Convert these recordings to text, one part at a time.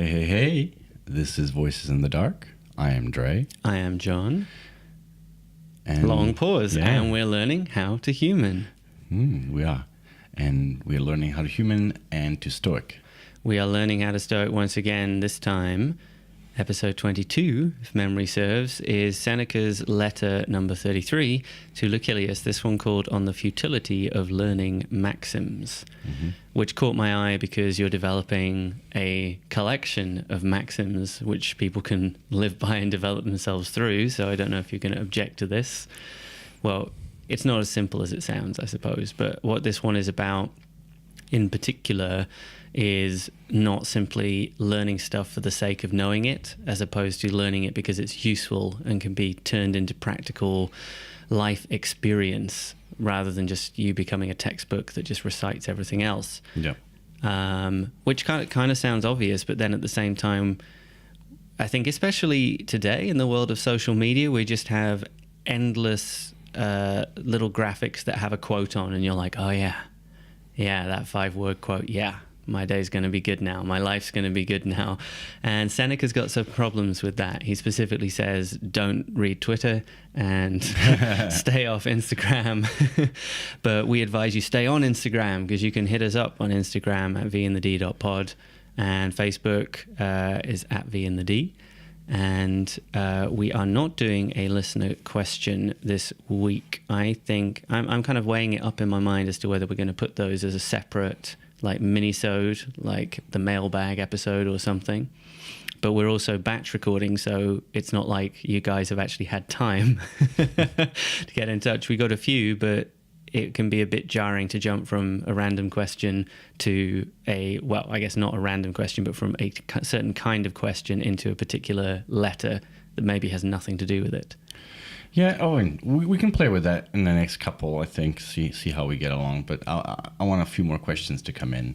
Hey, hey, hey. This is Voices in the Dark. I am Dre. I am John. And Long pause. Yeah. And we're learning how to human. We are. And we're learning how to human and to Stoic. We are learning how to Stoic once again. This time, episode 22, if memory serves, is Seneca's letter number 33 to Lucilius. This one called On the Futility of Learning Maxims, which caught my eye because you're developing a collection of maxims which people can live by and develop themselves through. So I don't know if you're going to object to this. Well, it's not as simple as it sounds, I suppose. But what this one is about in particular is not simply learning stuff for the sake of knowing it, as opposed to learning it because it's useful and can be turned into practical life experience rather than just you becoming a textbook that just recites everything else. Yeah. Which kind of sounds obvious, but then at the same time, I think especially today in the world of social media, we just have endless little graphics that have a quote on, and you're like, oh yeah, that 5-word quote, yeah. My day's going to be good now. My life's going to be good now. And Seneca's got some problems with that. He specifically says, don't read Twitter and stay off Instagram. But we advise you stay on Instagram because you can hit us up on Instagram at vinthed.pod. And Facebook is at vinthd. And we are not doing a listener question this week. I think I'm kind of weighing it up in my mind as to whether we're going to put those as a separate like mini-sode, like the mailbag episode or something. But we're also batch recording, so it's not like you guys have actually had time to get in touch. We got a few, but it can be a bit jarring to jump from a random question to I guess not a random question, but from a certain kind of question into a particular letter that maybe has nothing to do with it. Yeah, and we can play with that in the next couple, I think, see how we get along. But I want a few more questions to come in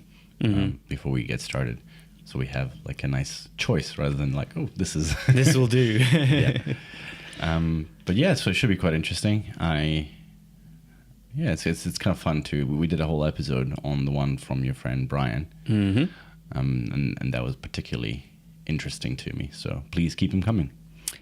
before we get started. So we have like a nice choice rather than like, oh, this will do. Yeah. But yeah, so it should be quite interesting. It's kind of fun too. We did a whole episode on the one from your friend Brian. And that was particularly interesting to me. So please keep them coming.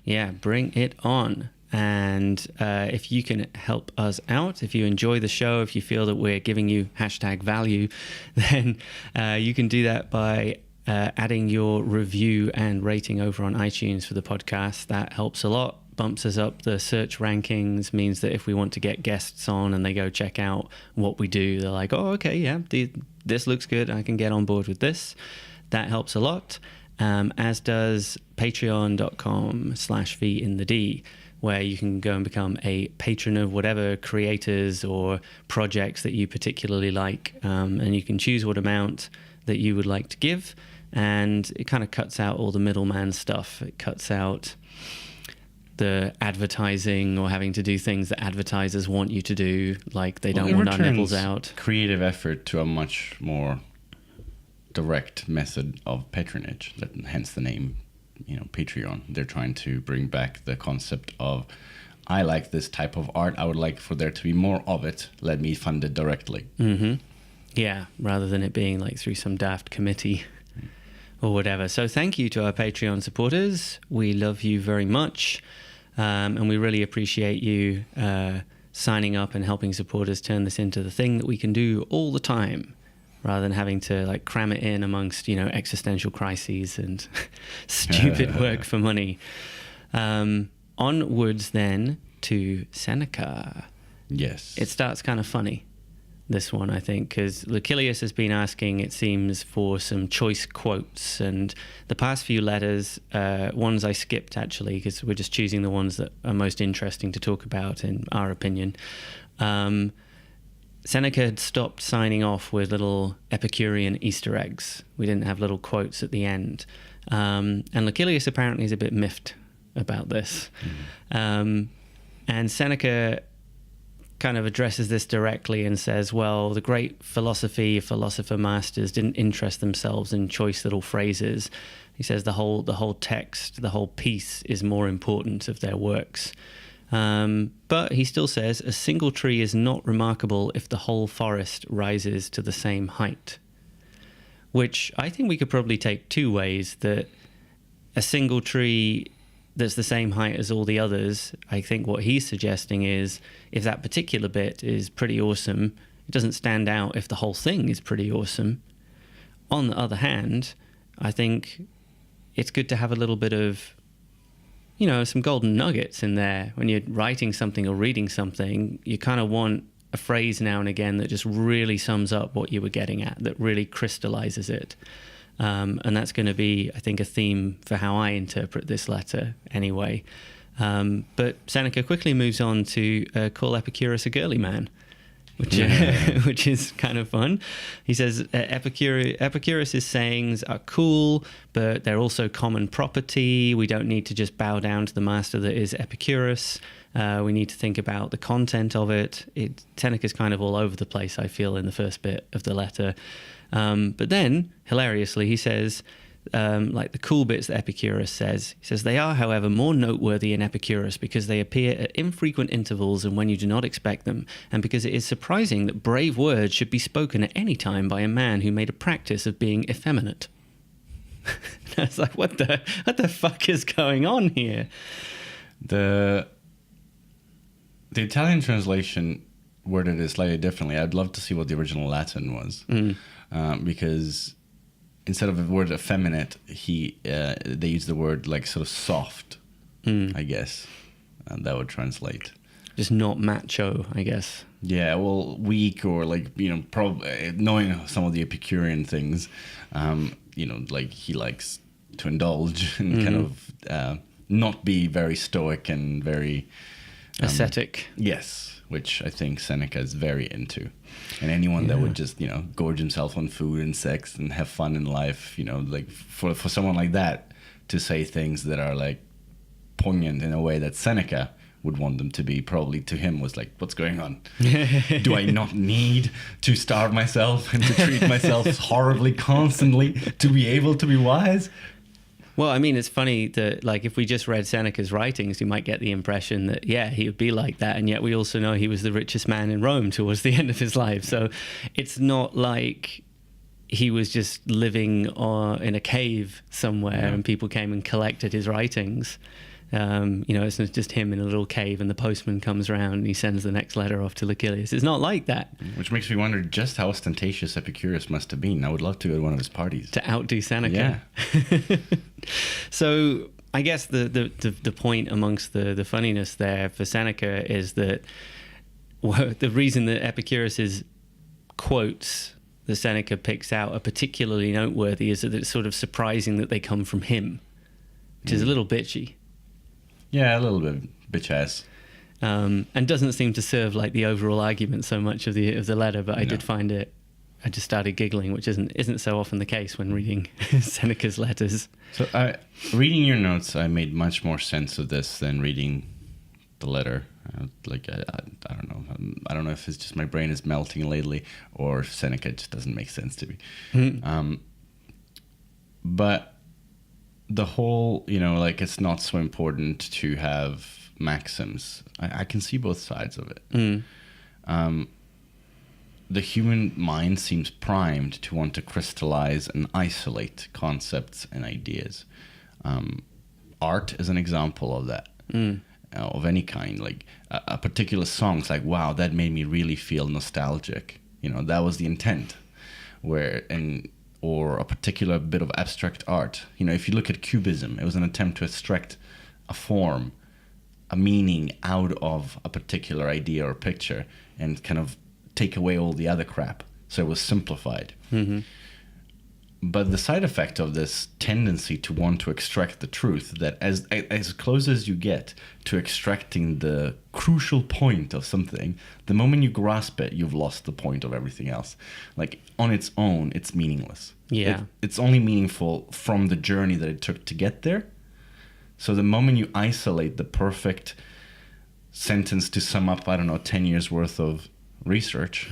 Yeah, bring it on. And if you can help us out, if you enjoy the show, if you feel that we're giving you #value, then you can do that by adding your review and rating over on iTunes for the podcast. That helps a lot, bumps us up the search rankings, means that if we want to get guests on and they go check out what we do, they're like, oh, okay, yeah, this looks good. I can get on board with this. That helps a lot, as does patreon.com/vinthd. where you can go and become a patron of whatever creators or projects that you particularly like. And you can choose what amount that you would like to give. And it kind of cuts out all the middleman stuff. It cuts out the advertising or having to do things that advertisers want you to do, like they don't want our nipples out. Creative effort to a much more direct method of patronage, hence the name. Patreon. They're trying to bring back the concept of, I like this type of art. I would like for there to be more of it. Let me fund it directly. Yeah, rather than it being like through some daft committee or whatever. So thank you to our Patreon supporters. We love you very much. And we really appreciate you signing up and helping supporters turn this into the thing that we can do all the time, rather than having to like cram it in amongst, existential crises and stupid work for money. Onwards then to Seneca. Yes. It starts kind of funny, this one, I think, because Lucilius has been asking, it seems, for some choice quotes. And the past few letters, ones I skipped actually, because we're just choosing the ones that are most interesting to talk about in our opinion. Seneca had stopped signing off with little Epicurean Easter eggs. We didn't have little quotes at the end. And Lucilius apparently is a bit miffed about this. And Seneca kind of addresses this directly and says, well, the great philosopher masters didn't interest themselves in choice little phrases. He says the whole text, the whole piece is more important of their works. But he still says, a single tree is not remarkable if the whole forest rises to the same height. which I think we could probably take two ways. That a single tree that's the same height as all the others, I think what he's suggesting is if that particular bit is pretty awesome, it doesn't stand out if the whole thing is pretty awesome. On the other hand, I think it's good to have a little bit of, you know, some golden nuggets in there. When you're writing something or reading something, you kind of want a phrase now and again that just really sums up what you were getting at, that really crystallizes it. And that's going to be, I think, a theme for how I interpret this letter anyway. But Seneca quickly moves on to call Epicurus a girly man, which which is kind of fun. He says Epicurus's sayings are cool, but they're also common property. We don't need to just bow down to the master that is Epicurus. We need to think about the content of it. Seneca's kind of all over the place, I feel, in the first bit of the letter. But then, hilariously, he says, like the cool bits that Epicurus says, he says, they are, however, more noteworthy in Epicurus because they appear at infrequent intervals and when you do not expect them, and because it is surprising that brave words should be spoken at any time by a man who made a practice of being effeminate. I was like, what the fuck is going on here? The Italian translation worded it slightly differently. I'd love to see what the original Latin was. Because instead of the word effeminate, they use the word like sort of soft, I guess, and that would translate. Just not macho, I guess. Yeah, well, weak or like, you know, probably knowing some of the Epicurean things, you know, like he likes to indulge and kind of not be very stoic and very ascetic. Yes. Which I think Seneca is very into. And anyone that would just, you know, gorge himself on food and sex and have fun in life, you know, like for someone like that to say things that are like poignant in a way that Seneca would want them to be, probably to him was like, what's going on? Do I not need to starve myself and to treat myself horribly constantly to be able to be wise? Well, I mean, it's funny that, like, if we just read Seneca's writings, you might get the impression that, yeah, he would be like that. And yet we also know he was the richest man in Rome towards the end of his life. So it's not like he was just living in a cave somewhere and people came and collected his writings. You know, it's not just him in a little cave and the postman comes around and he sends the next letter off to Lucilius. It's not like that. Which makes me wonder just how ostentatious Epicurus must have been. I would love to go to one of his parties. To outdo Seneca. Yeah. So I guess the point amongst the funniness there for Seneca is that the reason that Epicurus's quotes that Seneca picks out are particularly noteworthy is that it's sort of surprising that they come from him, which is a little bitchy. Yeah, a little bit bitch-ass. And doesn't seem to serve like the overall argument so much of the letter, but I did find it. I just started giggling, which isn't so often the case when reading Seneca's letters. So, reading your notes, I made much more sense of this than reading the letter. I don't know. I don't know if it's just my brain is melting lately, or if Seneca just doesn't make sense to me. But the whole, you know, like it's not so important to have maxims. I can see both sides of it. The human mind seems primed to want to crystallize and isolate concepts and ideas. Art is an example of that, of any kind. Like a particular song, it's like, wow, that made me really feel nostalgic. You know, that was the intent. Or a particular bit of abstract art. You know, if you look at Cubism, it was an attempt to extract a form, a meaning out of a particular idea or picture and kind of take away all the other crap. So it was simplified. But the side effect of this tendency to want to extract the truth, that as close as you get to extracting the crucial point of something, the moment you grasp it, you've lost the point of everything else. Like, on its own, it's meaningless. Yeah. It's only meaningful from the journey that it took to get there. So the moment you isolate the perfect sentence to sum up, 10 years worth of research,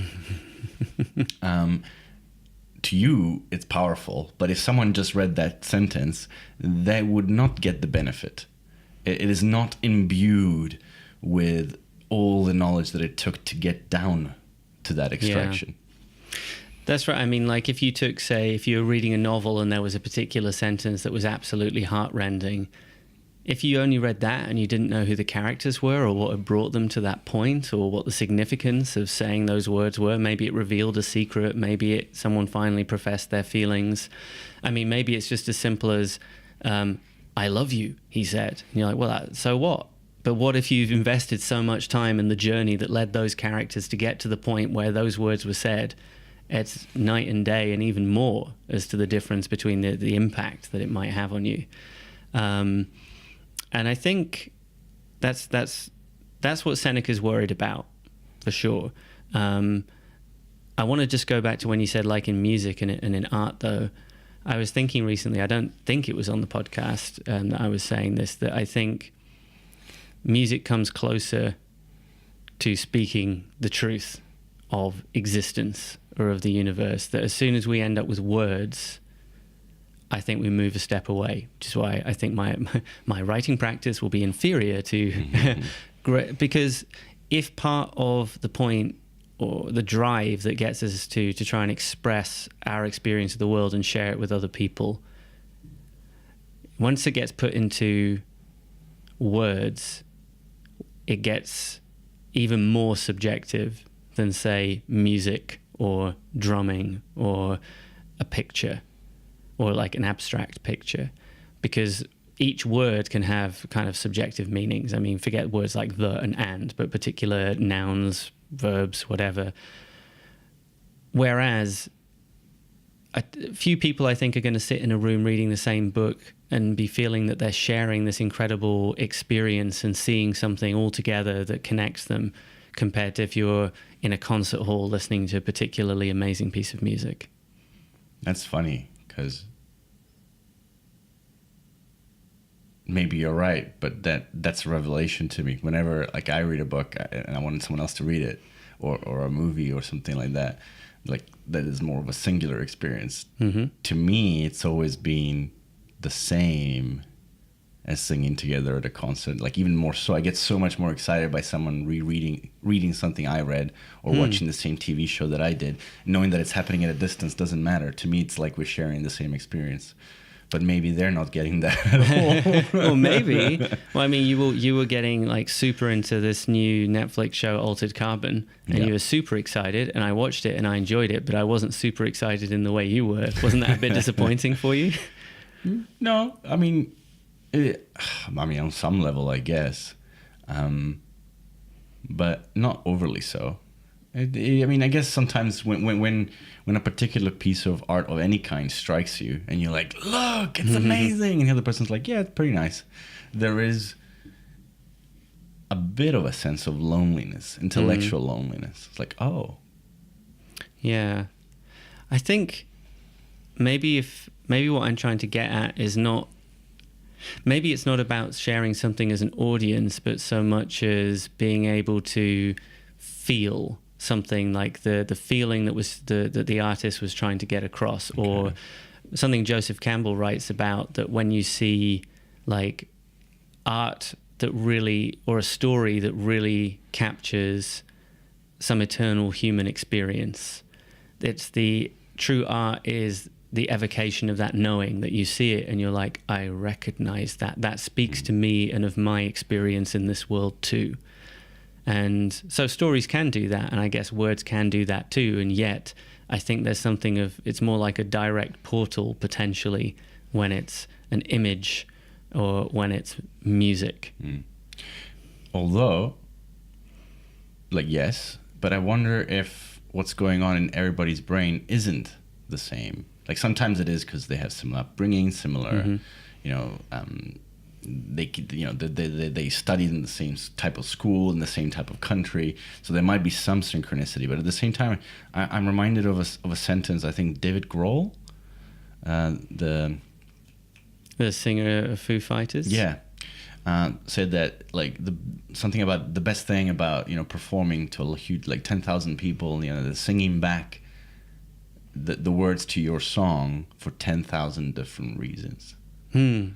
to you, it's powerful. But if someone just read that sentence, they would not get the benefit. It is not imbued with all the knowledge that it took to get down to that extraction. That's right. I mean, like if you took, say, if you were reading a novel and there was a particular sentence that was absolutely heartrending, if you only read that and you didn't know who the characters were or what had brought them to that point or what the significance of saying those words were, maybe it revealed a secret, maybe someone finally professed their feelings. I mean, maybe it's just as simple as, I love you, he said. And you're like, well, so what? But what if you've invested so much time in the journey that led those characters to get to the point where those words were said? It's night and day, and even more as to the difference between the impact that it might have on you. And I think that's what Seneca's worried about, for sure. I want to just go back to when you said, like in music and in art, though. I was thinking recently, I don't think it was on the podcast that I was saying this, that I think music comes closer to speaking the truth of existence or of the universe, that as soon as we end up with words, I think we move a step away, which is why I think my writing practice will be inferior to because if part of the point or the drive that gets us to try and express our experience of the world and share it with other people, once it gets put into words, it gets even more subjective than, say, music or drumming or a picture or like an abstract picture, because each word can have kind of subjective meanings. I mean, forget words like the and, but particular nouns, verbs, whatever. Whereas a few people, I think, are going to sit in a room reading the same book and be feeling that they're sharing this incredible experience and seeing something all together that connects them, compared to if you're in a concert hall listening to a particularly amazing piece of music. That's funny, because maybe you're right, but that's a revelation to me. Whenever like I read a book and I wanted someone else to read it, or a movie or something like that is more of a singular experience. Mm-hmm. To me, it's always been the same as singing together at a concert. Like even more so, I get so much more excited by someone reading something I read, or watching the same TV show that I did. Knowing that it's happening at a distance doesn't matter. To me, it's like we're sharing the same experience. But maybe they're not getting that at all. Or maybe. Well, I mean, you were getting like super into this new Netflix show, Altered Carbon, and you were super excited, and I watched it and I enjoyed it, but I wasn't super excited in the way you were. Wasn't that a bit disappointing for you? No, I mean, on some level, I guess, but not overly so. I mean, I guess sometimes when a particular piece of art of any kind strikes you, and you're like, "Look, it's amazing," and the other person's like, "Yeah, it's pretty nice," there is a bit of a sense of loneliness, intellectual loneliness. It's like, oh, yeah. I think maybe what I'm trying to get at is not. Maybe it's not about sharing something as an audience, but so much as being able to feel something, like the feeling that the artist was trying to get across. Okay. Or something Joseph Campbell writes about, that when you see like art that really, or a story that really captures some eternal human experience, it's the true art is the evocation of that knowing, that you see it and you're like, I recognize that speaks to me and of my experience in this world too. And so stories can do that, and I guess words can do that too, and yet I think there's something of, it's more like a direct portal potentially when it's an image or when it's music. Although, like, yes, but I wonder if what's going on in everybody's brain isn't the same. Like sometimes it is because they have similar upbringing, similar, they studied in the same type of school in the same type of country, so there might be some synchronicity. But at the same time, I'm reminded of a sentence. I think David Grohl, the singer of Foo Fighters, said that like something about the best thing about performing to a huge, like 10,000 people, the singing back the words to your song for 10,000 different reasons. And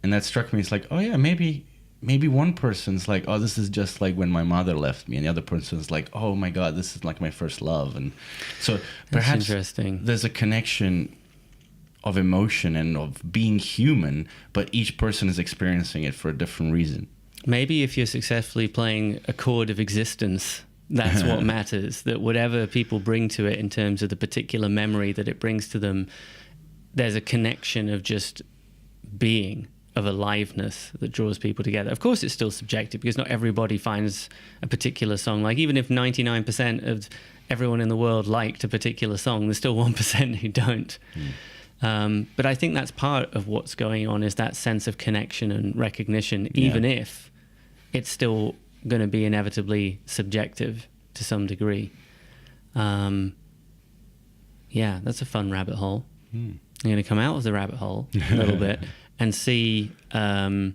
that struck me. It's like, oh yeah, maybe maybe one person's like, oh, this is just like when my mother left me, and the other person's like, oh my God, this is like my first love. And so perhaps there's a connection of emotion and of being human, but each person is experiencing it for a different reason. Maybe if you're successfully playing a chord of existence, that's what matters, that whatever people bring to it in terms of the particular memory that it brings to them, there's a connection of just being, of aliveness that draws people together. Of course, it's still subjective because not everybody finds a particular song. Like, even if 99% of everyone in the world liked a particular song, there's still 1% who don't. But I think that's part of what's going on, is that sense of connection and recognition, even if it's still going to be inevitably subjective to some degree. Yeah, that's a fun rabbit hole. I'm going to come out of the rabbit hole a little bit and see, go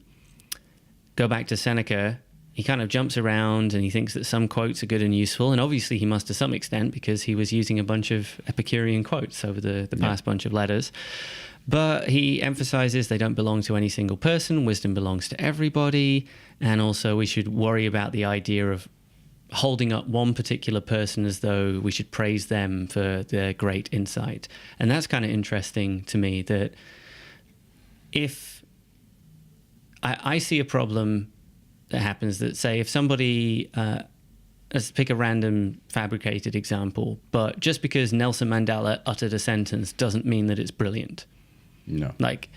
back to Seneca. He kind of jumps around and he thinks that some quotes are good and useful. And obviously he must to some extent, because he was using a bunch of Epicurean quotes over the past bunch of letters. But he emphasizes they don't belong to any single person. Wisdom belongs to everybody. And also we should worry about the idea of holding up one particular person as though we should praise them for their great insight. And that's kind of interesting to me, that if I see a problem that happens, that, say, if somebody, let's pick a random fabricated example, but just because Nelson Mandela uttered a sentence doesn't mean that it's brilliant. No. Like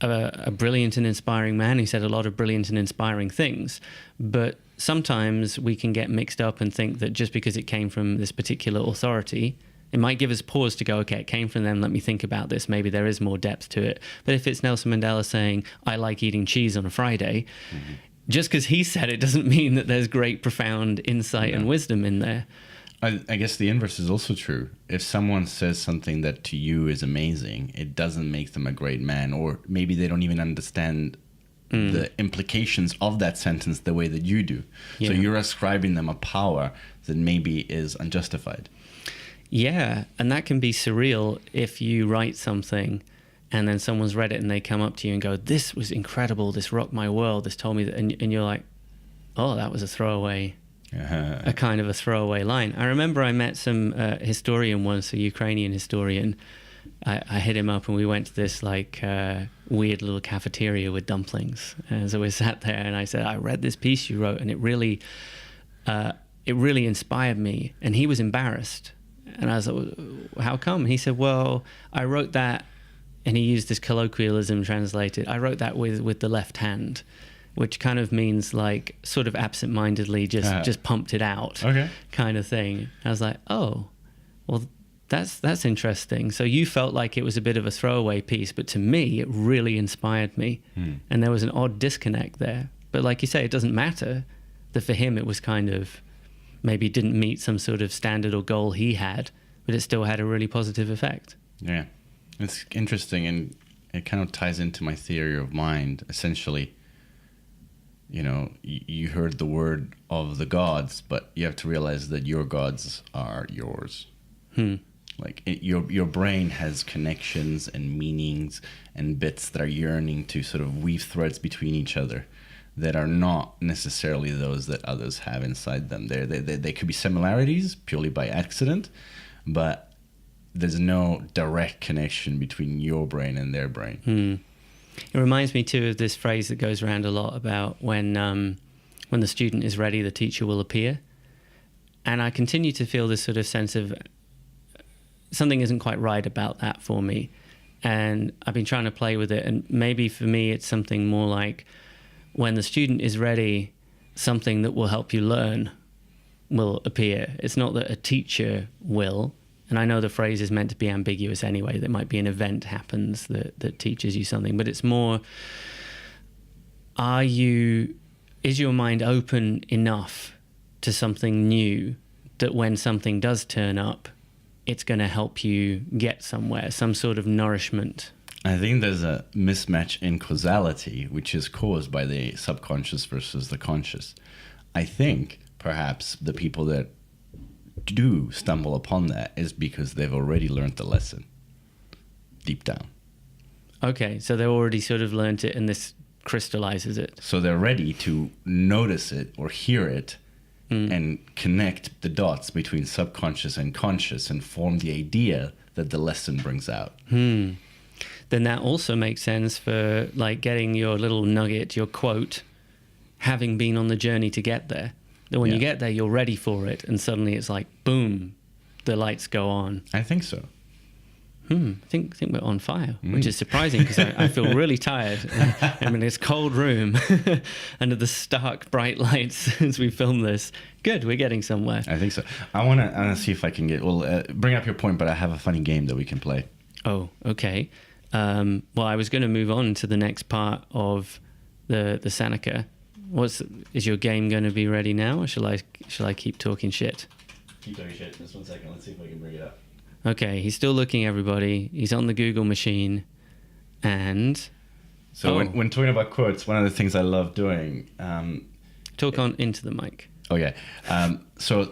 a brilliant and inspiring man who said a lot of brilliant and inspiring things, but sometimes we can get mixed up and think that just because it came from this particular authority, it might give us pause to go, okay, it came from them, let me think about this, maybe there is more depth to it. But if it's Nelson Mandela saying, I like eating cheese on a Friday, just because he said it doesn't mean that there's great, profound insight and wisdom in there. I guess the inverse is also true. If someone says something that to you is amazing, it doesn't make them a great man, or maybe they don't even understand the implications of that sentence the way that you do. Yeah. So you're ascribing them a power that maybe is unjustified. Yeah, and that can be surreal if you write something and then someone's read it and they come up to you and go, this was incredible, this rocked my world, this told me that, and you're like, oh, that was a throwaway, a kind of a throwaway line. I remember I met some historian once, a Ukrainian historian. I hit him up and we went to this like weird little cafeteria with dumplings. And so we sat there and I said, I read this piece you wrote and it really inspired me. And he was embarrassed. And I was like, how come? And he said, well, I wrote that, and he used this colloquialism translated, I wrote that with the left hand, which kind of means like sort of absentmindedly just pumped it out, kind of thing. I was like, oh, well, that's interesting. So you felt like it was a bit of a throwaway piece, but to me, it really inspired me. And there was an odd disconnect there. But like you say, it doesn't matter that for him it was kind of, maybe didn't meet some sort of standard or goal he had, but it still had a really positive effect. Yeah, it's interesting, and it kind of ties into my theory of mind. Essentially, you know, you heard the word of the gods, but you have to realize that your gods are yours. Like your brain has connections and meanings and bits that are yearning to sort of weave threads between each other that are not necessarily those that others have inside them. They could be similarities purely by accident, but there's no direct connection between your brain and their brain. It reminds me too of this phrase that goes around a lot about when the student is ready, the teacher will appear. And I continue to feel this sort of sense of something isn't quite right about that for me. And I've been trying to play with it. And maybe for me, it's something more like, when the student is ready, something that will help you learn will appear. It's not that a teacher will, and I know the phrase is meant to be ambiguous anyway, that might be an event happens that teaches you something, but it's more, is your mind open enough to something new that when something does turn up, it's going to help you get somewhere, some sort of nourishment? I think there's a mismatch in causality, which is caused by the subconscious versus the conscious. I think perhaps the people that do stumble upon that is because they've already learned the lesson deep down. Okay, so they already sort of learned it, and this crystallizes it. So they're ready to notice it or hear it and connect the dots between subconscious and conscious and form the idea that the lesson brings out. Then that also makes sense for like getting your little nugget, your quote, having been on the journey to get there. That when you get there, you're ready for it, and suddenly it's like, boom, the lights go on. I think so. I think we're on fire, which is surprising because I feel really tired. I'm in this cold room under the stark, bright lights as we film this. Good, we're getting somewhere. I think so. I want to see if I can bring up your point, but I have a funny game that we can play. Oh, okay. Well, I was going to move on to the next part of the Seneca. Is your game going to be ready now, or shall I keep talking shit? Keep talking shit. Just 1 second. Let's see if I can bring it up. Okay, he's still looking, everybody. He's on the Google machine, and... So when talking about quotes, one of the things I love doing... Talk on into the mic. Oh, yeah. So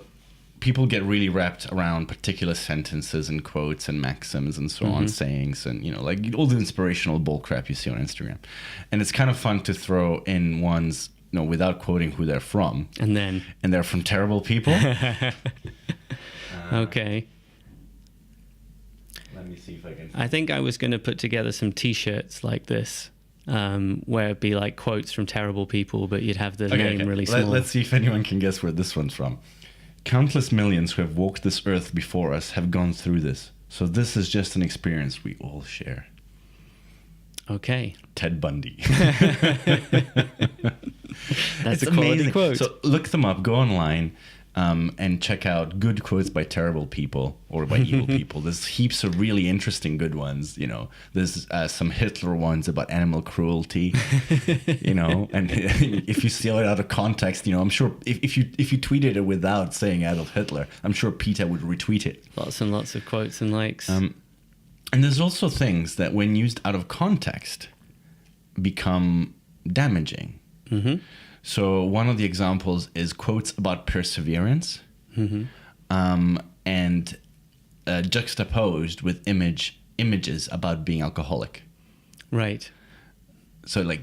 people get really wrapped around particular sentences and quotes and maxims and so on, sayings, and, like all the inspirational bullcrap you see on Instagram. And it's kind of fun to throw in ones, without quoting who they're from. And they're from terrible people. Okay. Let me see if I can... I think I was going to put together some T-shirts like this, where it'd be like quotes from terrible people, but you'd have the name really small. Let's see if anyone can guess where this one's from. Countless millions who have walked this earth before us have gone through this. So this is just an experience we all share. Okay. Ted Bundy. That's a quality quote. So look them up, go online, and check out good quotes by terrible people or by evil people. There's heaps of really interesting good ones. There's some Hitler ones about animal cruelty. And if you steal it out of context, I'm sure if you tweeted it without saying Adolf Hitler, I'm sure Peter would retweet it. Lots and lots of quotes and likes. And there's also things that, when used out of context, become damaging. So one of the examples is quotes about perseverance, and juxtaposed with images about being alcoholic. Right. So like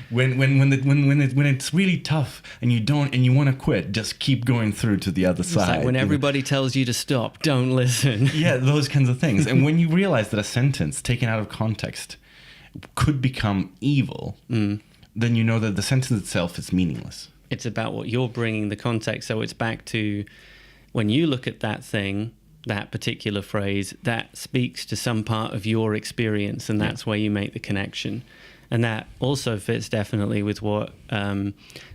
when it's really tough and you want to quit, just keep going through to the other side. It's like when everybody tells you to stop, don't listen. Yeah, those kinds of things. And when you realize that a sentence taken out of context could become evil, then you know that the sentence itself is meaningless. It's about what you're bringing the context. So it's back to when you look at that thing, that particular phrase, that speaks to some part of your experience, and that's where you make the connection. And that also fits definitely with what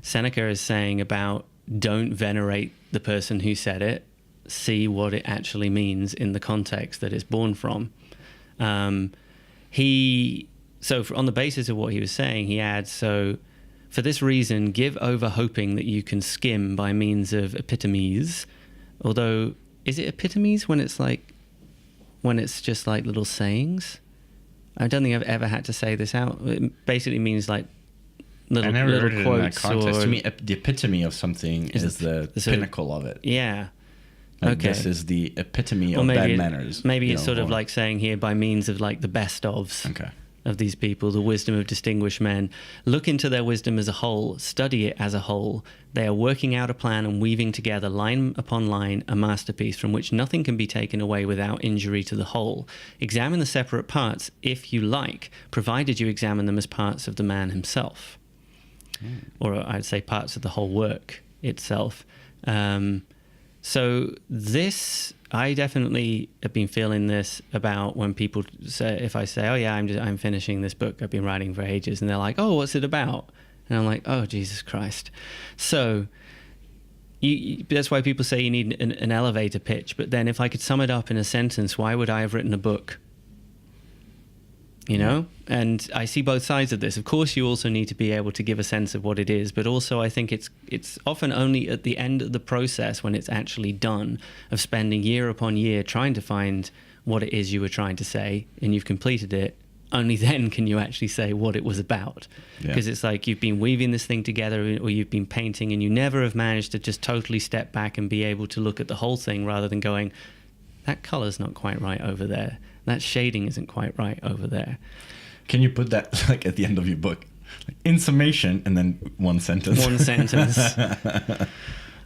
Seneca is saying about don't venerate the person who said it, see what it actually means in the context that it's born from. So on the basis of what he was saying, he adds, so for this reason, give over hoping that you can skim by means of epitomes. Although, is it epitomes when it's just like little sayings? I don't think I've ever had to say this out. It basically means like little quotes. In that context. To me, the epitome of something is the pinnacle of it. Yeah. Like okay. This is the epitome of bad manners. Maybe it's sort of like saying here by means of like the best ofs. Okay. Of these people, the wisdom of distinguished men. Look into their wisdom as a whole, study it as a whole. They are working out a plan and weaving together, line upon line, a masterpiece from which nothing can be taken away without injury to the whole. Examine the separate parts, if you like, provided you examine them as parts of the man himself. Or I'd say parts of the whole work itself. So this, I definitely have been feeling this about when people say, if I say, oh yeah, I'm finishing this book I've been writing for ages, and they're like, oh, what's it about? And I'm like, oh, Jesus Christ. So that's why people say you need an elevator pitch. But then if I could sum it up in a sentence, why would I have written a book? And I see both sides of this. Of course, you also need to be able to give a sense of what it is, but also I think it's often only at the end of the process, when it's actually done, of spending year upon year trying to find what it is you were trying to say, and you've completed it, only then can you actually say what it was about. Because it's like you've been weaving this thing together, or you've been painting, and you never have managed to just totally step back and be able to look at the whole thing, rather than going, that color's not quite right over there. That shading isn't quite right over there. Can you put that like at the end of your book? In summation, and then one sentence. One sentence.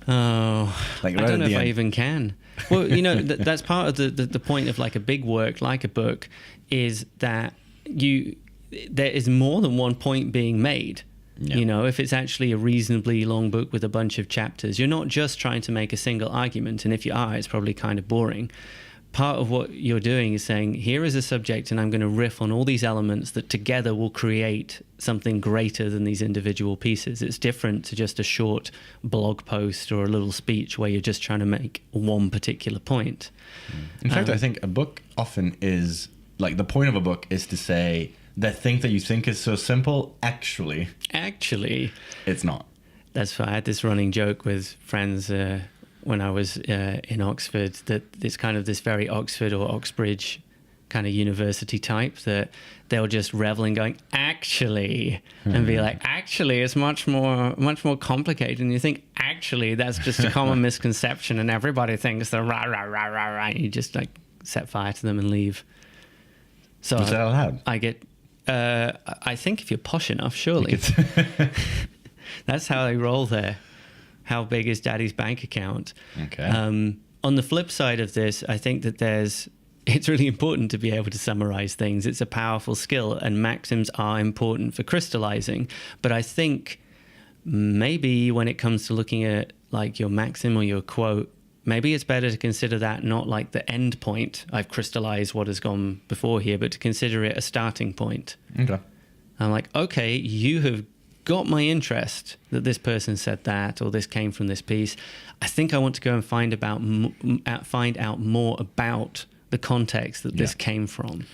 Oh, Like I right don't know at if the I end. even can. Well, you know, that's part of the point of like a big work, like a book, is that there is more than one point being made. Yeah. You know, if it's actually a reasonably long book with a bunch of chapters, you're not just trying to make a single argument. And if you are, it's probably kind of boring. Part of what you're doing is saying, here is a subject and I'm going to riff on all these elements that together will create something greater than these individual pieces. It's different to just a short blog post or a little speech where you're just trying to make one particular point. In fact, I think a book often is, like, the point of a book is to say that thing that you think is so simple, actually, It's not. That's why I had this running joke with friends when I was in Oxford, that it's kind of this very Oxford or Oxbridge kind of university type that they'll just revel in going, actually, and be like, actually, it's much more complicated. And you think, actually, that's just a common misconception, and everybody thinks they're rah, rah, rah, rah, rah. And you just like set fire to them and leave. So Was that allowed? I get, I think if you're posh enough, surely. That's how they roll there. How big is daddy's bank account? Okay. On the flip side of this, I think that it's really important to be able to summarize things. It's a powerful skill, and maxims are important for crystallizing. But I think maybe when it comes to looking at like your maxim or your quote, maybe it's better to consider that not like the end point. I've crystallized what has gone before here, but to consider it a starting point. Okay. I'm like, okay, you have got my interest that this person said that, or this came from this piece. I think I want to go and find out more about the context that this came from.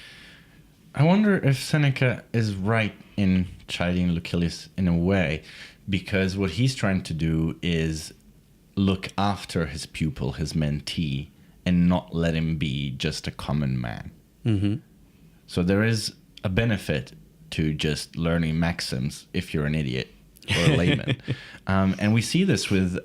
I wonder if Seneca is right in chiding Lucilius in a way, because what he's trying to do is look after his pupil, his mentee, and not let him be just a common man. Mm-hmm. So there is a benefit to just learning maxims if you're an idiot or a layman. And we see this with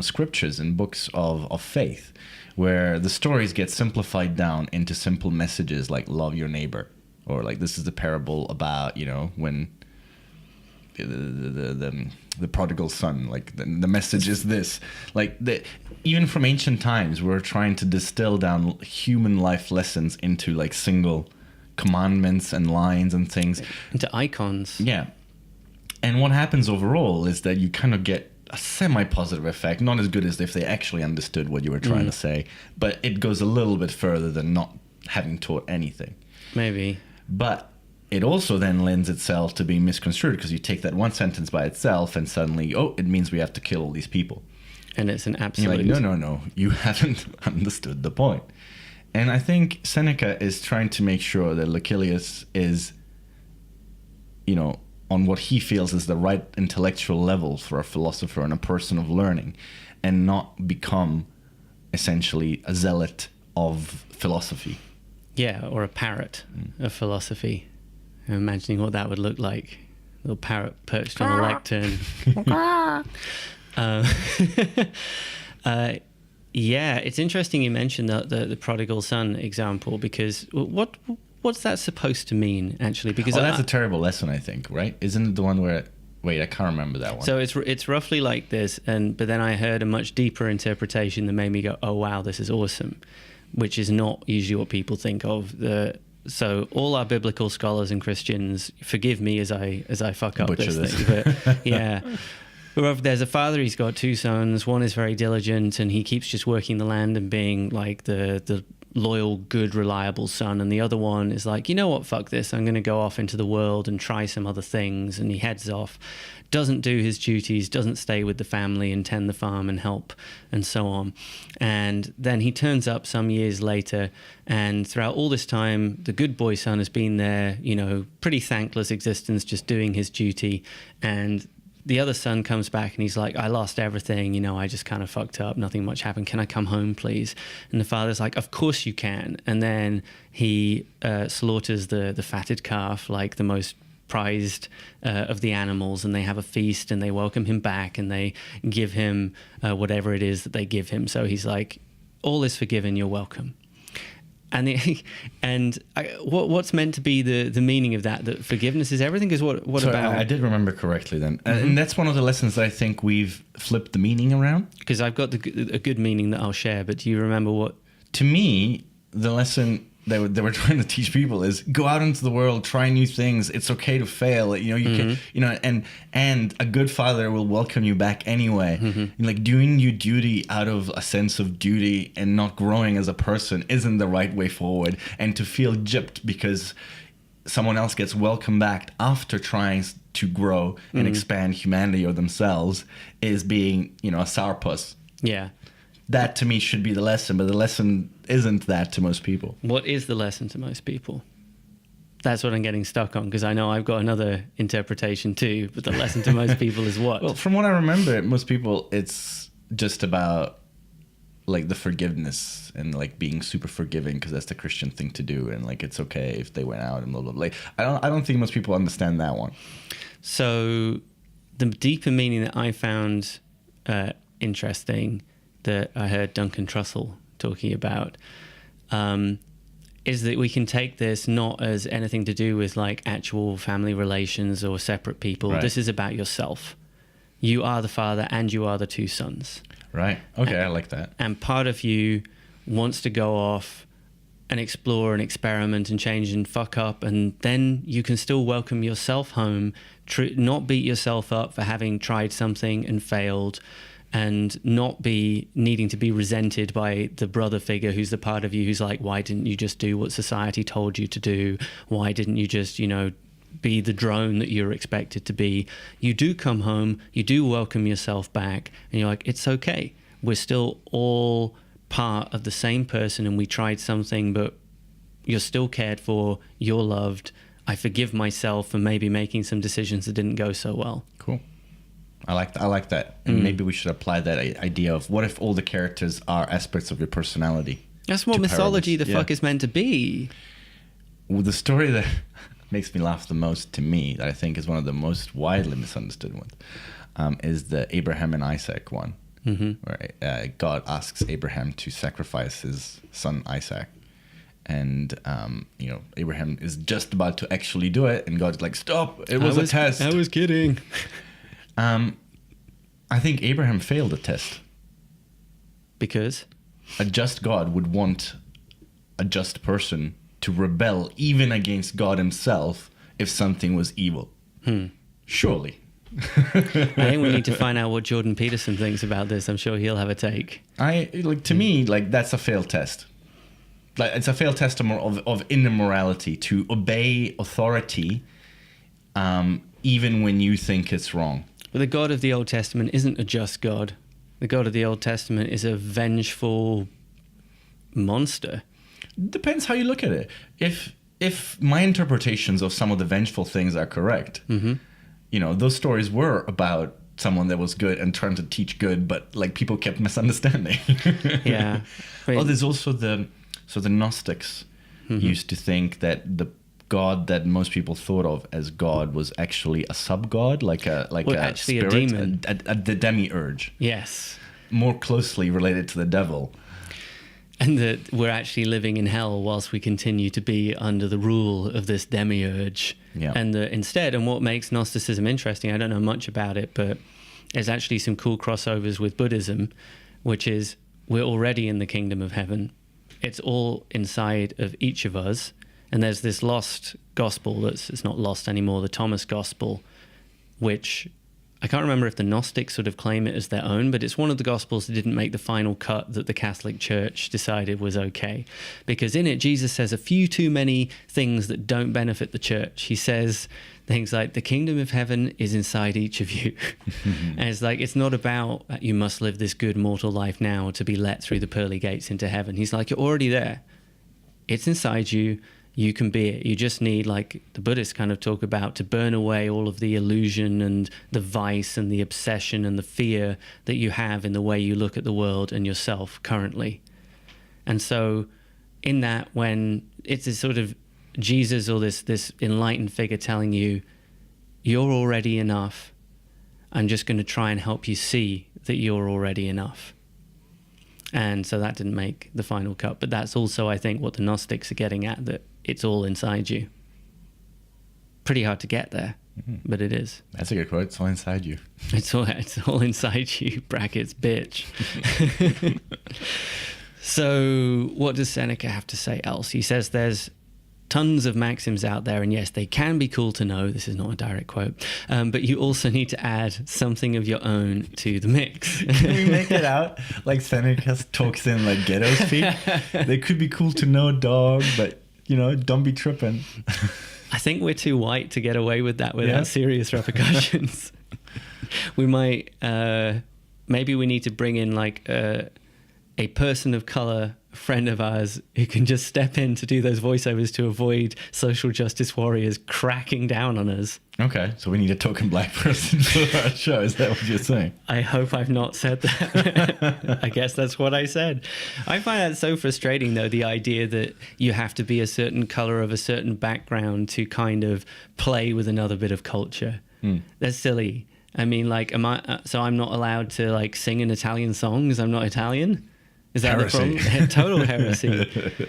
scriptures and books of faith, where the stories get simplified down into simple messages like love your neighbor, or like this is the parable about, when the prodigal son, like the message is this. Like even from ancient times, we're trying to distill down human life lessons into like single commandments and lines and things. Into icons. Yeah. And what happens overall is that you kind of get a semi-positive effect, not as good as if they actually understood what you were trying to say, but it goes a little bit further than not having taught anything. Maybe. But it also then lends itself to being misconstrued, because you take that one sentence by itself and suddenly, it means we have to kill all these people. And it's an absolute... You're like, no, you haven't understood the point. And I think Seneca is trying to make sure that Lucilius is, on what he feels is the right intellectual level for a philosopher and a person of learning, and not become essentially a zealot of philosophy. Yeah, or a parrot of philosophy. I'm imagining what that would look like. A little parrot perched on a lectern. Yeah, it's interesting you mentioned the prodigal son example, because what's that supposed to mean, actually? Because that's a terrible lesson, I think, right? Isn't it the one where... Wait, I can't remember that one. So it's roughly like this, but then I heard a much deeper interpretation that made me go, oh, wow, this is awesome, which is not usually what people think of. So all our biblical scholars and Christians, forgive me as I fuck up Butcher this thing, but yeah. There's a father, he's got two sons. One is very diligent and he keeps just working the land and being like the loyal, good, reliable son. And the other one is like, you know what, fuck this. I'm going to go off into the world and try some other things. And he heads off, doesn't do his duties, doesn't stay with the family and tend the farm and help and so on. And then he turns up some years later, and throughout all this time, the good boy son has been there, pretty thankless existence, just doing his duty. And the other son comes back and he's like, I lost everything, I just kind of fucked up, nothing much happened, can I come home please? And the father's like, of course you can. And then he slaughters the fatted calf, like the most prized of the animals, and they have a feast and they welcome him back and they give him whatever it is that they give him. So he's like, all is forgiven, you're welcome. And what's meant to be the meaning of that? That forgiveness is everything. Because what So about? I did remember correctly then, and that's one of the lessons that I think we've flipped the meaning around. Because I've got a good meaning that I'll share. But do you remember what? To me, the lesson they were trying to teach people is go out into the world, try new things. It's okay to fail. You can, and a good father will welcome you back anyway. Like doing your duty out of a sense of duty and not growing as a person isn't the right way forward. And to feel gypped because someone else gets welcomed back after trying to grow and expand humanity or themselves is being, a sourpuss. Yeah. That to me should be the lesson, but the lesson isn't that to most people. What is the lesson to most people? That's what I'm getting stuck on, because I know I've got another interpretation too, but the lesson to most people is what? Well, from what I remember, most people, it's just about like the forgiveness and like being super forgiving because that's the Christian thing to do, and like it's okay if they went out and blah blah blah. Like, I don't think most people understand that one. So the deeper meaning that I found interesting, that I heard Duncan Trussell talking about, is that we can take this not as anything to do with like actual family relations or separate people. Right. This is about yourself. You are the father and you are the two sons. Right. Okay, I like that. And part of you wants to go off and explore and experiment and change and fuck up, and then you can still welcome yourself home, not beat yourself up for having tried something and failed, and not be needing to be resented by the brother figure who's the part of you who's like, why didn't you just do what society told you to do? Why didn't you just, be the drone that you're expected to be? You do come home, you do welcome yourself back, and you're like, it's okay. We're still all part of the same person, and we tried something, but you're still cared for, you're loved. I forgive myself for maybe making some decisions that didn't go so well. Cool. I like that. And maybe we should apply that idea of what if all the characters are aspects of your personality? That's what mythology fuck is meant to be. Well, the story that makes me laugh the most, to me, that I think is one of the most widely misunderstood ones, is the Abraham and Isaac one, where God asks Abraham to sacrifice his son Isaac. And, Abraham is just about to actually do it, and God's like, stop, it was a test. I was kidding. I think Abraham failed the test. Because? A just God would want a just person to rebel even against God himself if something was evil. Surely. I think we need to find out what Jordan Peterson thinks about this. I'm sure he'll have a take. To me, that's a failed test. Like, it's a failed test of inner morality, to obey authority even when you think it's wrong. But the God of the Old Testament isn't a just God. The God of the Old Testament is a vengeful monster. Depends how you look at it. If my interpretations of some of the vengeful things are correct, those stories were about someone that was good and trying to teach good, but people kept misunderstanding. Yeah. Right. There's also the Gnostics used to think that the God that most people thought of as God was actually a sub-God, actually spirit, a demon, the demiurge. Yes, more closely related to the devil. And that we're actually living in hell whilst we continue to be under the rule of this demiurge. Yeah. And instead, and what makes Gnosticism interesting, I don't know much about it, but there's actually some cool crossovers with Buddhism, which is we're already in the kingdom of heaven. It's all inside of each of us. And there's this lost gospel it's not lost anymore, the Thomas gospel, which I can't remember if the Gnostics sort of claim it as their own, but it's one of the gospels that didn't make the final cut that the Catholic Church decided was okay. Because in it, Jesus says a few too many things that don't benefit the church. He says things like, the kingdom of heaven is inside each of you. And it's not about you must live this good mortal life now to be let through the pearly gates into heaven. He's like, you're already there. It's inside you. You can be it. You just need, like the Buddhists kind of talk about, to burn away all of the illusion and the vice and the obsession and the fear that you have in the way you look at the world and yourself currently. And so in that, when it's this sort of Jesus or this enlightened figure telling you, you're already enough, I'm just going to try and help you see that you're already enough. And so that didn't make the final cut. But that's also, I think, what the Gnostics are getting at, that it's all inside you. Pretty hard to get there, but it is. That's a good quote. It's all inside you. It's all inside you, brackets, bitch. So what does Seneca have to say else? He says there's tons of maxims out there, and yes, they can be cool to know. This is not a direct quote, but you also need to add something of your own to the mix. Can we make it out like Seneca talks in like ghetto speak? They could be cool to know, dog, but don't be tripping. I think we're too white to get away with that without serious repercussions. We might, maybe we need to bring in like a person of color, friend of ours, who can just step in to do those voiceovers to avoid social justice warriors cracking down on us. Okay, so we need a token black person for our show. Is that what you're saying? I hope I've not said that. I guess that's what I said. I find that so frustrating, though, the idea that you have to be a certain color of a certain background to kind of play with another bit of culture. That's silly. I mean, like, so I'm not allowed to like sing an Italian song because I'm not Italian? Is that heresy. The problem? Total heresy.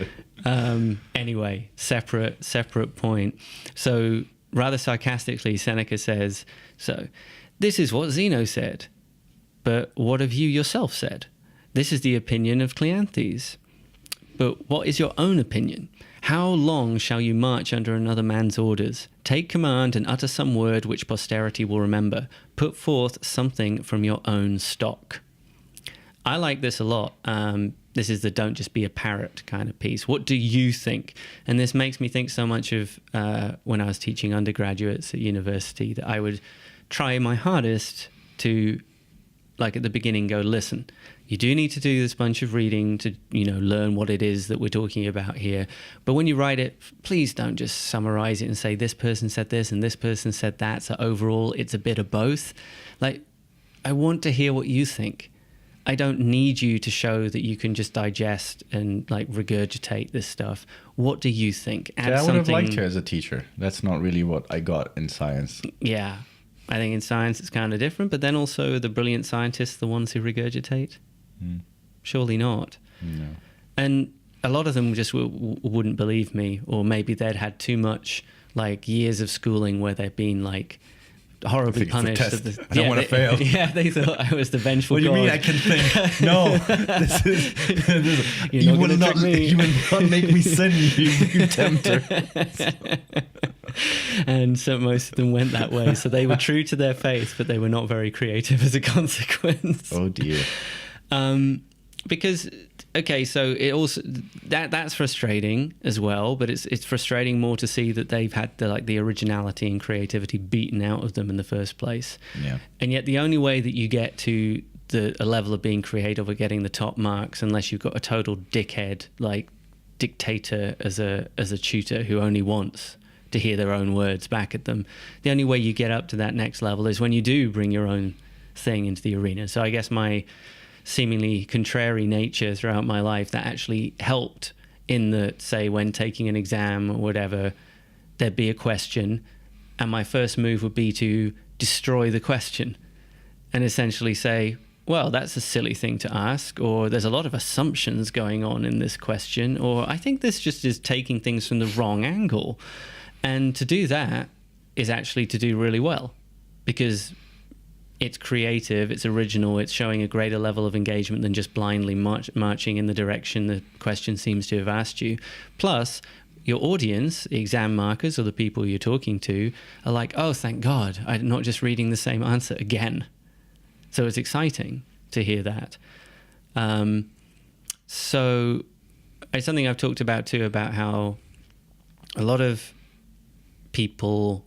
Anyway, separate point. So rather sarcastically, Seneca says, so this is what Zeno said, but what have you yourself said? This is the opinion of Cleanthes. But what is your own opinion? How long shall you march under another man's orders? Take command and utter some word which posterity will remember. Put forth something from your own stock. I like this a lot. This is the don't just be a parrot kind of piece. What do you think? And this makes me think so much of when I was teaching undergraduates at university, that I would try my hardest to, like at the beginning, go, listen, you do need to do this bunch of reading to, learn what it is that we're talking about here. But when you write it, please don't just summarize it and say this person said this and this person said that. So overall, it's a bit of both. Like, I want to hear what you think. I don't need you to show that you can just digest and like regurgitate this stuff. What do you think? I would have liked her as a teacher. That's not really what I got in science. Yeah. I think in science it's kind of different, but then also the brilliant scientists, the ones who regurgitate? Surely not. No. And a lot of them just wouldn't believe me, or maybe they'd had too much like years of schooling where they've been like horribly punished. I don't want to fail. Yeah, they thought I was the vengeful What do you god. mean I can think? No, you will not make me sin you tempter. And so most of them went that way. So they were true to their faith, but they were not very creative as a consequence. Oh dear. Because okay, so it also that's frustrating as well, but it's frustrating more to see that they've had the originality and creativity beaten out of them in the first place. Yeah. And yet the only way that you get to a level of being creative or getting the top marks, unless you've got a total dickhead like dictator as a tutor who only wants to hear their own words back at them. The only way you get up to that next level is when you do bring your own thing into the arena. So I guess my seemingly contrary nature throughout my life, that actually helped in that, say, when taking an exam or whatever, there'd be a question and my first move would be to destroy the question and essentially say, well, that's a silly thing to ask, or there's a lot of assumptions going on in this question, or I think this just is taking things from the wrong angle. And to do that is actually to do really well, because it's creative, it's original, it's showing a greater level of engagement than just blindly marching in the direction the question seems to have asked you. Plus, your audience, the exam markers or the people you're talking to, are like, oh, thank God, I'm not just reading the same answer again. So it's exciting to hear that. So it's something I've talked about too, about how a lot of people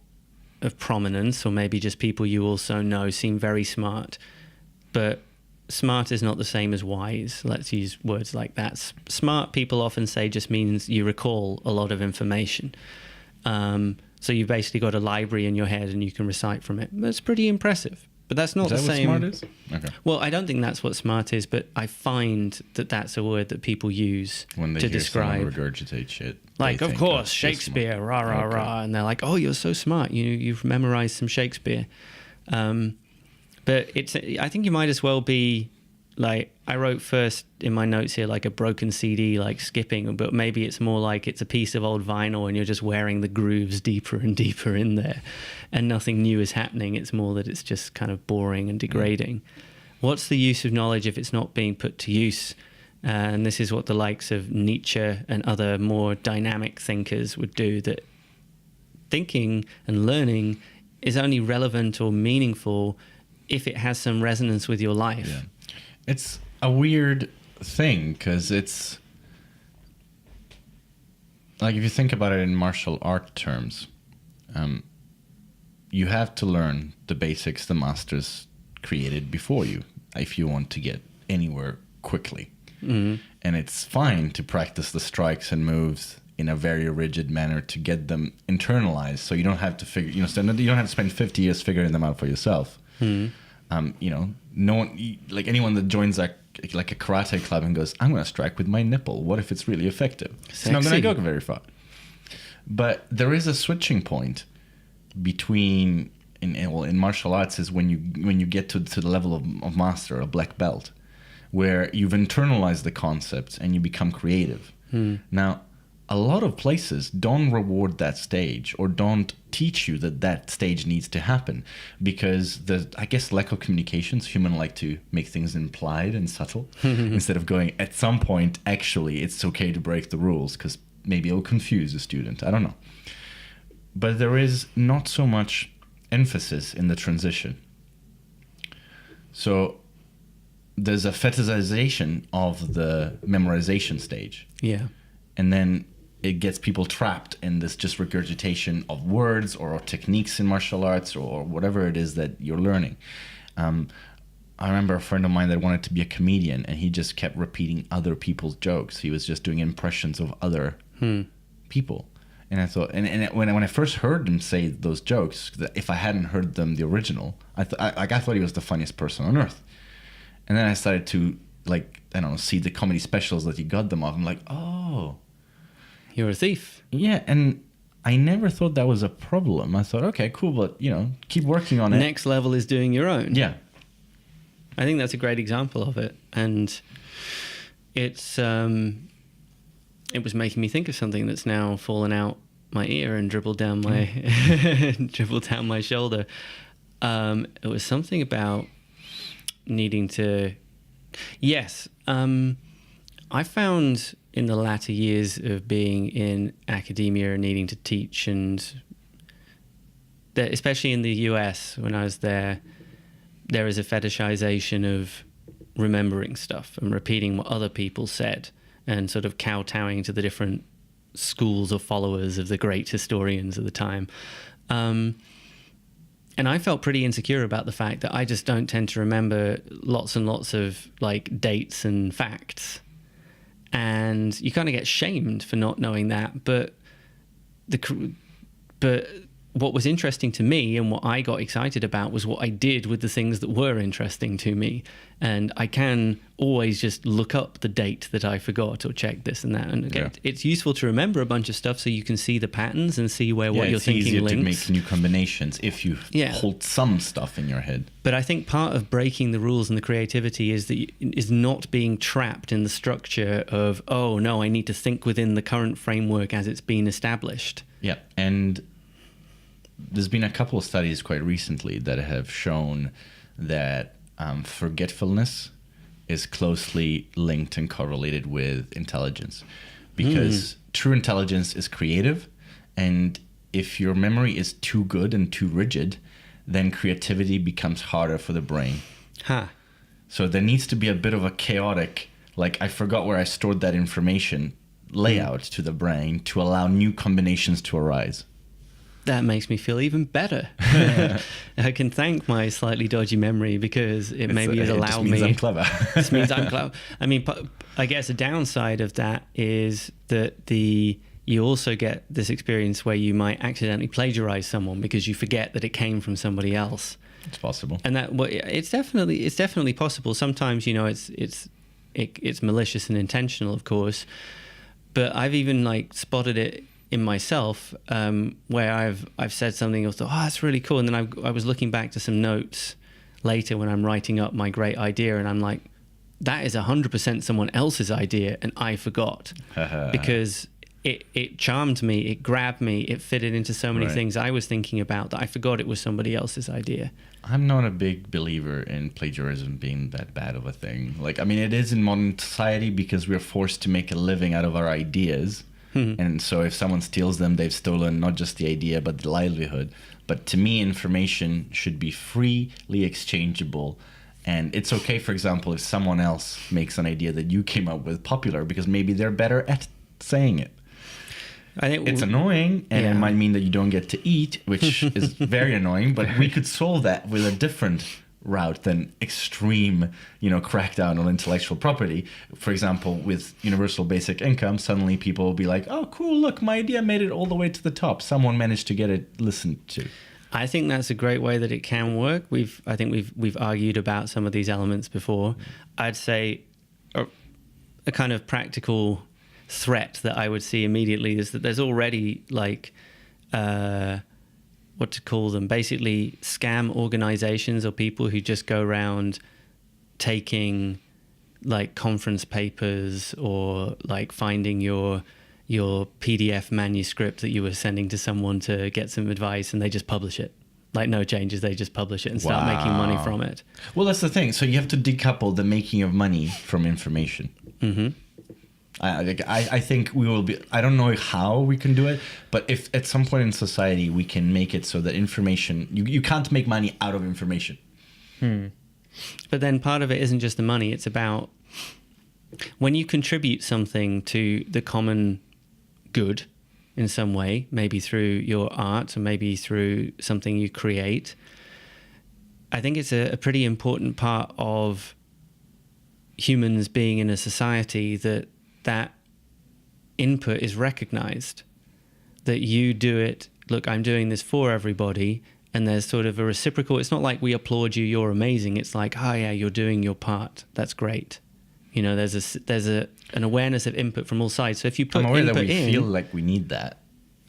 of prominence, or maybe just people you also know, seem very smart, but smart is not the same as wise. Let's use words like that. Smart, people often say, just means you recall a lot of information. So you've basically got a library in your head and you can recite from it. That's pretty impressive. But that's not the same. What smart is? Okay. Well, I don't think that's what smart is, but I find that that's a word that people use when they to hear describe. Regurgitate shit. Like, of course, Shakespeare, rah, rah, rah. And they're like, oh, you're so smart. You've memorized some Shakespeare. But I think you might as well be like I wrote first in my notes here like a broken CD, like skipping, but maybe it's more like it's a piece of old vinyl and you're just wearing the grooves deeper and deeper in there and nothing new is happening. It's more that it's just kind of boring and degrading. What's the use of knowledge if it's not being put to use? And this is what the likes of Nietzsche and other more dynamic thinkers would do, that thinking and learning is only relevant or meaningful if it has some resonance with your life. Yeah. It's a weird thing because it's like, if you think about it in martial art terms, you have to learn the basics the masters created before you if you want to get anywhere quickly. Mm-hmm. And it's fine to practice the strikes and moves in a very rigid manner to get them internalized, so you don't have to figure, you don't have to spend 50 years figuring them out for yourself. Mm-hmm. No one, like anyone that joins a karate club and goes, I'm going to strike with my nipple, what if it's really effective? Sexy. It's not going to go very far. But there is a switching point between in martial arts is when you get to the level of master, a black belt, where you've internalized the concepts and you become creative. Now, a lot of places don't reward that stage or don't teach you that stage needs to happen because I guess lack of communications, humans like to make things implied and subtle instead of going, at some point, actually, it's okay to break the rules because maybe it'll confuse the student. I don't know. But there is not so much emphasis in the transition. So there's a fetishization of the memorization stage. Yeah. And then it gets people trapped in this just regurgitation of words or techniques in martial arts or whatever it is that you're learning. I remember a friend of mine that wanted to be a comedian, and he just kept repeating other people's jokes. He was just doing impressions of other people. And I thought, and when I first heard him say those jokes, that if I hadn't heard them the original, I thought he was the funniest person on earth. And then I started to see the comedy specials that he got them off. I'm like, oh, you're a thief. Yeah, and I never thought that was a problem. I thought, okay, cool, but keep working on it. Next level is doing your own. Yeah, I think that's a great example of it, and it's it was making me think of something that's now fallen out my ear and dribbled down my dribbled down my shoulder. It was something about needing to. Yes, I found in the latter years of being in academia and needing to teach, and that especially in the US when I was there is a fetishization of remembering stuff and repeating what other people said and sort of kowtowing to the different schools or followers of the great historians of the time. And I felt pretty insecure about the fact that I just don't tend to remember lots and lots of dates and facts. And you kind of get shamed for not knowing that. But what was interesting to me and what I got excited about was what I did with the things that were interesting to me. And I can always just look up the date that I forgot or check this and that. And again, it's useful to remember a bunch of stuff so you can see the patterns and see where what you're thinking links. It's easier to make new combinations if you hold some stuff in your head. But I think part of breaking the rules and the creativity is not being trapped in the structure of, oh, no, I need to think within the current framework as it's been established. Yeah, and there's been a couple of studies quite recently that have shown that forgetfulness is closely linked and correlated with intelligence, because true intelligence is creative, and if your memory is too good and too rigid, then creativity becomes harder for the brain. So there needs to be a bit of a chaotic, I forgot where I stored that information, layout to the brain to allow new combinations to arise. That makes me feel even better. I can thank my slightly dodgy memory because it maybe has allowed me. It just means I'm clever. This means I'm clever. I mean, I guess a downside of that is that you also get this experience where you might accidentally plagiarize someone because you forget that it came from somebody else. It's possible, and it's definitely possible. Sometimes it's malicious and intentional, of course, but I've even spotted it in myself, where I've said something or thought, oh, that's really cool, and then I was looking back to some notes later when I'm writing up my great idea, and I'm like, that is 100% someone else's idea and I forgot because it charmed me, it grabbed me, it fitted into so many things I was thinking about that I forgot it was somebody else's idea. I'm not a big believer in plagiarism being that bad of a thing. Like, I mean, it is in modern society because we're forced to make a living out of our ideas. And so if someone steals them, they've stolen not just the idea, but the livelihood. But to me, information should be freely exchangeable. And it's okay, for example, if someone else makes an idea that you came up with popular because maybe they're better at saying it. I think it's annoying, and it might mean that you don't get to eat, which is very annoying, but we could solve that with a different route than extreme, crackdown on intellectual property. For example, with universal basic income, suddenly people will be like, oh, cool, look, my idea made it all the way to the top. Someone managed to get it listened to. I think that's a great way that it can work. I think we've argued about some of these elements before. I'd say a kind of practical threat that I would see immediately is that there's already what to call them, basically scam organizations or people who just go around taking like conference papers or like finding your PDF manuscript that you were sending to someone to get some advice, and they just publish it. Like no changes, they just publish it and start making money from it. Well, that's the thing. So you have to decouple the making of money from information. Mm-hmm. I think we will be, I don't know how we can do it, but if at some point in society we can make it so that information, you can't make money out of information. But then part of it isn't just the money, it's about when you contribute something to the common good in some way, maybe through your art or maybe through something you create. I think it's a pretty important part of humans being in a society that input is recognized, that you do it, look, I'm doing this for everybody, and there's sort of a reciprocal, it's not like we applaud you, you're amazing, it's like, oh yeah, you're doing your part, that's great. There's an awareness of input from all sides. So if you put input in... I'm aware that we feel like we need that.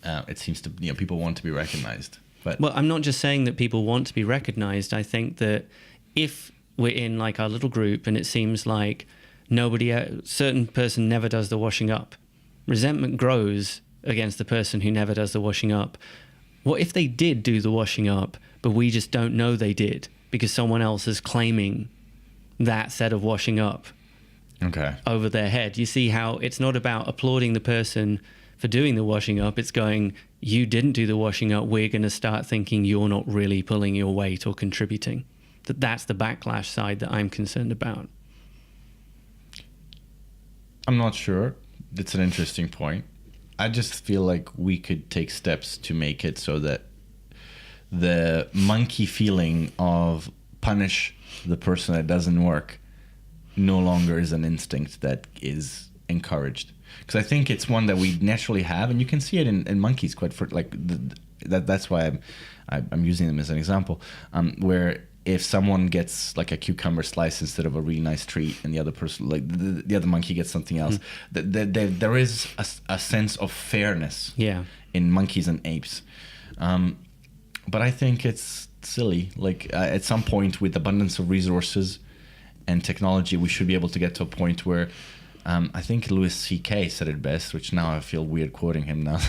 It seems to, people want to be recognized. But well, I'm not just saying that people want to be recognized. I think that if we're in like our little group and it seems like certain person never does the washing up, resentment grows against the person who never does the washing up. What if they did do the washing up, but we just don't know they did because someone else is claiming that set of washing up over their head? You see how it's not about applauding the person for doing the washing up. It's going, you didn't do the washing up. We're going to start thinking you're not really pulling your weight or contributing. That's the backlash side that I'm concerned about. I'm not sure. It's an interesting point. I just feel like we could take steps to make it so that the monkey feeling of punish the person that doesn't work no longer is an instinct that is encouraged. Because I think it's one that we naturally have, and you can see it in monkeys quite that's why I'm using them as an example, where if someone gets like a cucumber slice instead of a really nice treat, and the other person, like the other monkey, gets something else, there is a sense of fairness in monkeys and apes. But I think it's silly. Like at some point, with abundance of resources and technology, we should be able to get to a point where I think Louis C.K. said it best, which now I feel weird quoting him now.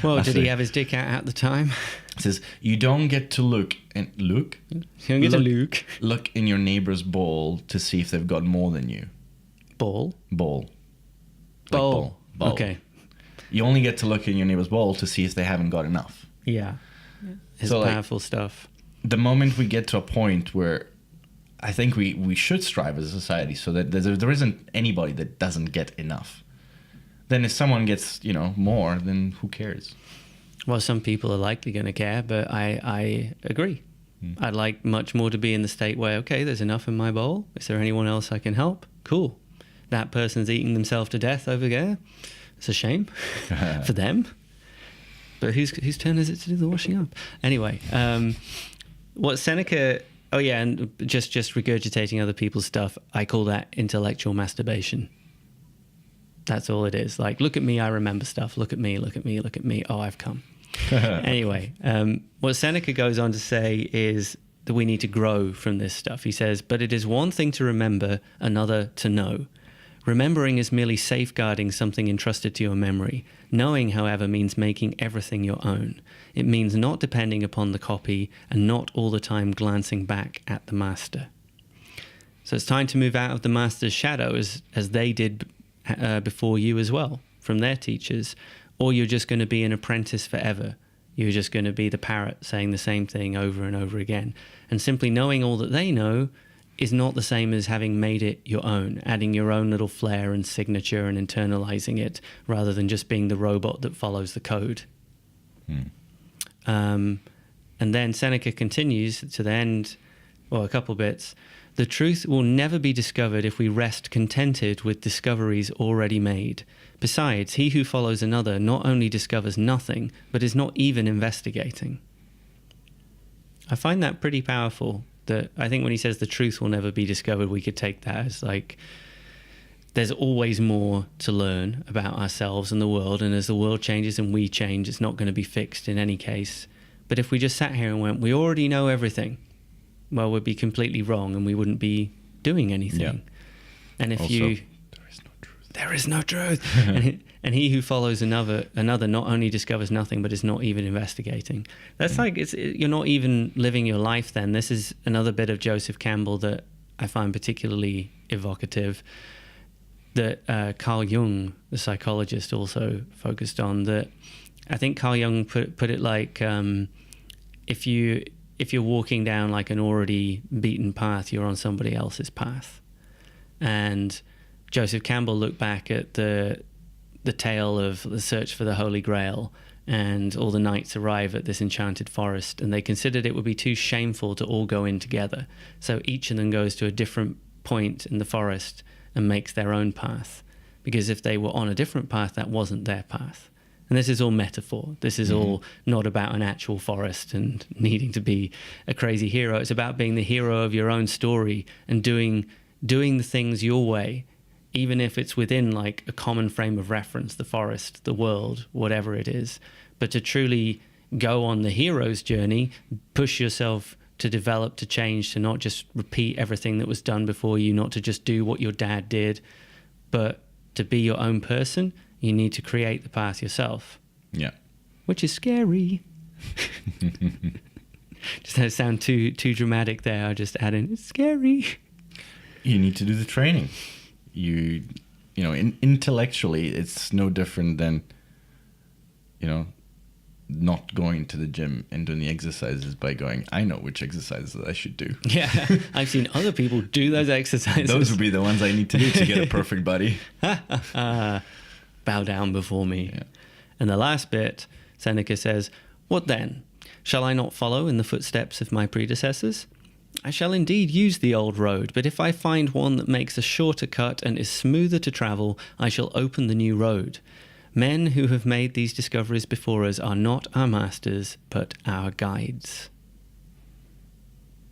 Well, did he have his dick out at the time? It says, you don't get to look in your neighbor's bowl to see if they've got more than you. Bowl? Bowl. Bowl. Bowl. Okay. You only get to look in your neighbor's bowl to see if they haven't got enough. Yeah. It's powerful stuff. The moment we get to a point where I think we should strive as a society so that there isn't anybody that doesn't get enough. Then if someone gets, more, then who cares? Well, some people are likely going to care, but I agree. I'd like much more to be in the state where, okay, there's enough in my bowl. Is there anyone else I can help? Cool. That person's eating themselves to death over there. It's a shame for them. But whose turn is it to do the washing up? Anyway, what Seneca... Oh, yeah, and just regurgitating other people's stuff, I call that intellectual masturbation. That's all it is. Like, look at me, I remember stuff. Look at me, look at me, look at me. Oh, I've come. Anyway, what Seneca goes on to say is that we need to grow from this stuff. He says, but it is one thing to remember, another to know. Remembering is merely safeguarding something entrusted to your memory. Knowing, however, means making everything your own. It means not depending upon the copy and not all the time glancing back at the master. So it's time to move out of the master's shadow as they did before you as well, from their teachers, or you're just going to be an apprentice forever. You're just going to be the parrot saying the same thing over and over again. And simply knowing all that they know is not the same as having made it your own, adding your own little flair and signature and internalizing it, rather than just being the robot that follows the code. And then Seneca continues to the end, or a couple bits. The truth will never be discovered if we rest contented with discoveries already made. Besides, he who follows another not only discovers nothing, but is not even investigating. I find that pretty powerful. That I think when he says the truth will never be discovered, we could take that as like, there's always more to learn about ourselves and the world, and as the world changes and we change, it's not going to be fixed in any case. But if we just sat here and went, we already know everything, well, we'd be completely wrong and we wouldn't be doing anything. Yeah. And if also, there is no truth. and he who follows another not only discovers nothing, but is not even investigating. That's like, you're not even living your life then. This is another bit of Joseph Campbell that I find particularly evocative, that Carl Jung, the psychologist, also focused on. That I think Carl Jung put it like, if you're walking down like an already beaten path, you're on somebody else's path. And Joseph Campbell looked back at the tale of the search for the Holy Grail, and all the knights arrive at this enchanted forest, and they considered it would be too shameful to all go in together. So each of them goes to a different point in the forest and makes their own path, because if they were on a different path, that wasn't their path. And this is all metaphor. This is all not about an actual forest and needing to be a crazy hero. It's about being the hero of your own story and doing the things your way, even if it's within like a common frame of reference, the forest, the world, whatever it is. But to truly go on the hero's journey, push yourself to develop, to change, to not just repeat everything that was done before you, not to just do what your dad did, but to be your own person, you need to create the path yourself. Yeah. Which is scary. Just had to sound too dramatic there. I just add in, it's scary. You need to do the training. You know, intellectually, it's no different than, not going to the gym and doing the exercises by going, I know which exercises I should do. Yeah, I've seen other people do those exercises. Those would be the ones I need to do to get a perfect body. Bow down before me. Yeah. And the last bit, Seneca says, what then? Shall I not follow in the footsteps of my predecessors? I shall indeed use the old road, but if I find one that makes a shorter cut and is smoother to travel, I shall open the new road. Men who have made these discoveries before us are not our masters, but our guides.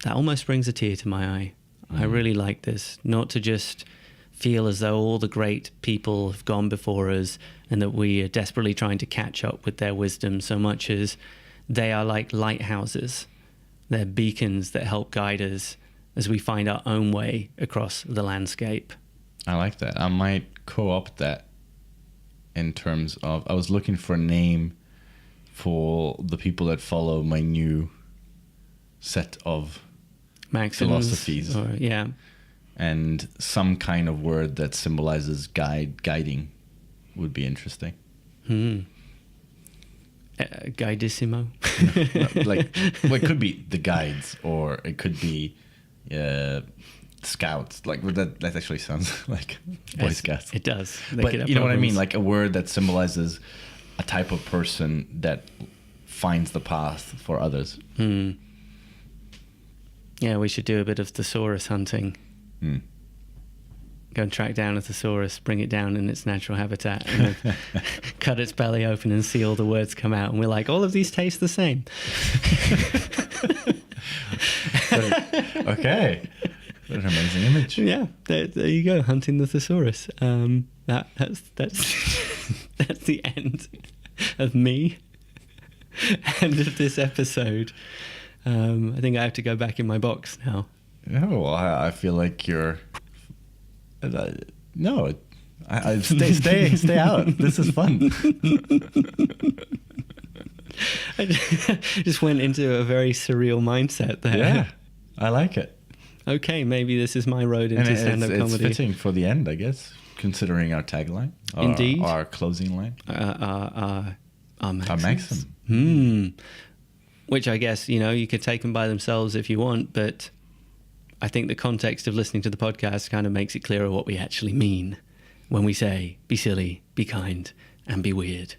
That almost brings a tear to my eye. I really like this. Not to just feel as though all the great people have gone before us and that we are desperately trying to catch up with their wisdom, so much as they are like lighthouses. They're beacons that help guide us as we find our own way across the landscape. I like that. I might co-opt that in terms of, I was looking for a name for the people that follow my new set of Maxims, philosophies. Yeah. And some kind of word that symbolizes guiding would be interesting. Guidissimo. Well, it could be the guides, or it could be scouts. Like that actually sounds like Boy Scouts. It does. But you know what I mean? Like a word that symbolizes a type of person that finds the path for others. Yeah, we should do a bit of thesaurus hunting. Go and track down a thesaurus, bring it down in its natural habitat, and then cut its belly open and see all the words come out. And we're like, all of these taste the same. Okay. What an amazing image. Yeah, there you go, hunting the thesaurus. That's that's the end of me, end of this episode. I think I have to go back in my box now. No, I feel like you're. No, I stay out. This is fun. I just went into a very surreal mindset there. Yeah, I like it. Okay, maybe this is my road into stand-up comedy. It's fitting for the end, I guess, considering our tagline. Indeed. Our closing line. Our maxims. Our maxim. Which I guess, you could take them by themselves if you want, but I think the context of listening to the podcast kind of makes it clearer what we actually mean when we say, be silly, be kind, and be weird.